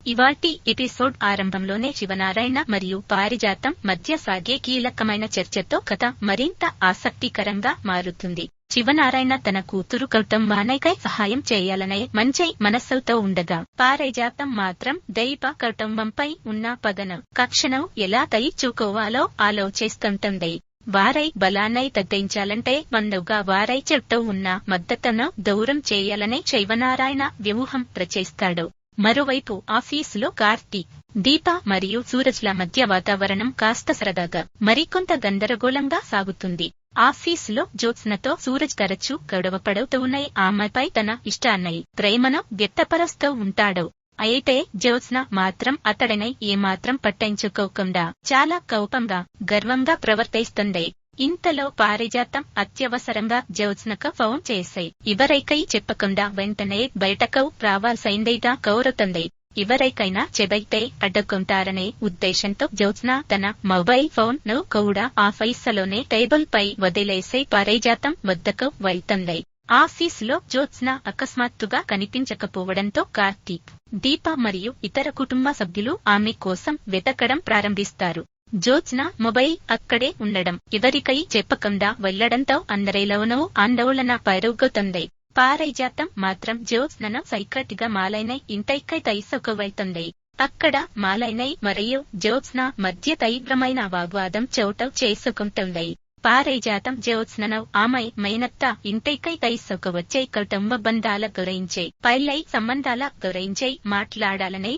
ఇవాల్టి ఎపిసోడ్ ఆరంభంలోనే శివనారాయణ మరియు పారిజాతం మధ్య సాగే కీలకమైన చర్చతో కథ మరింత ఆసక్తికరంగా మారుతుంది. శివనారాయణ తన కూతురు కౌటంబానైకై సహాయం చేయాలనే మంచి మనస్సుతో ఉండగా, పారిజాతం మాత్రం దైవ కౌటంబంపై ఉన్న పగను, కక్షను ఎలా తీర్చుకోవాలో ఆలోచిస్తుంటుంది. వారై బలాన్నై తగ్గించాలంటే ముందుగా వారై చుట్టూ ఉన్న మద్దతును దూరం చేయాలనే శివనారాయణ వ్యూహం రచిస్తాడు. మరోవైపు ఆఫీసులో కార్తీక్, దీప మరియు సూరజ్ల మధ్య వాతావరణం కాస్త సరదాగా, మరికొంత గందరగోళంగా సాగుతుంది. ఆఫీసులో జ్యోత్స్నతో సూరజ్ తరచూ గొడవపడుతూనే ఆమెపై తన ఇష్టాన్ని, ప్రేమను వ్యక్తపరుస్తూ ఉంటాడు. అయితే జ్యోత్స్న మాత్రం అతడిని ఏమాత్రం పట్టించుకోకుండా చాలా కోపంగా, గర్వంగా ప్రవర్తిస్తుంది. ఇంతలో పారిజాతం అత్యవసరంగా జ్యోత్స్నకు ఫోన్ చేసి ఎవరికై చెప్పకుండా వెంటనే బయటకు రావాల్సిందిగా కోరుతుంది. ఎవరికైనా చెబితే అడ్డుకుంటారనే ఉద్దేశంతో జ్యోత్స్న తన మొబైల్ ఫోన్ ను కూడా ఆఫీసులోనే టేబుల్ పై వదిలేసి పారిజాతం వద్దకు వెళ్తుంది. ఆఫీసులో జ్యోత్స్న అకస్మాత్తుగా కనిపించకపోవడంతో కార్తీక్, దీప మరియు ఇతర కుటుంబ సభ్యులు ఆమె కోసం వెతకడం ప్రారంభిస్తారు. జ్యోత్స్న మొబైల్ అక్కడే ఉండడం, ఎవరికై చెప్పకుండా వెళ్లడంతో అందరిలోనూ ఆందోళన పెరుగుతుంది. పారిజాతం మాత్రం జ్యోత్స్నను సైక్రెట్గా మాలైనై ఇంటికి తీసుకువెళ్తుంది. అక్కడ మాలైనై మరియు జ్యోత్స్న మధ్య తీవ్రమైన వాగ్వాదం చోటు చేసుకుంటుంది. పారిజాతం జ్యోత్స్నను ఆమె మేనత్త ఇంటికి తీసుకువచ్చే కుటుంబ బంధాల గురించి, పెళ్లి సంబంధాల గురించి మాట్లాడాలని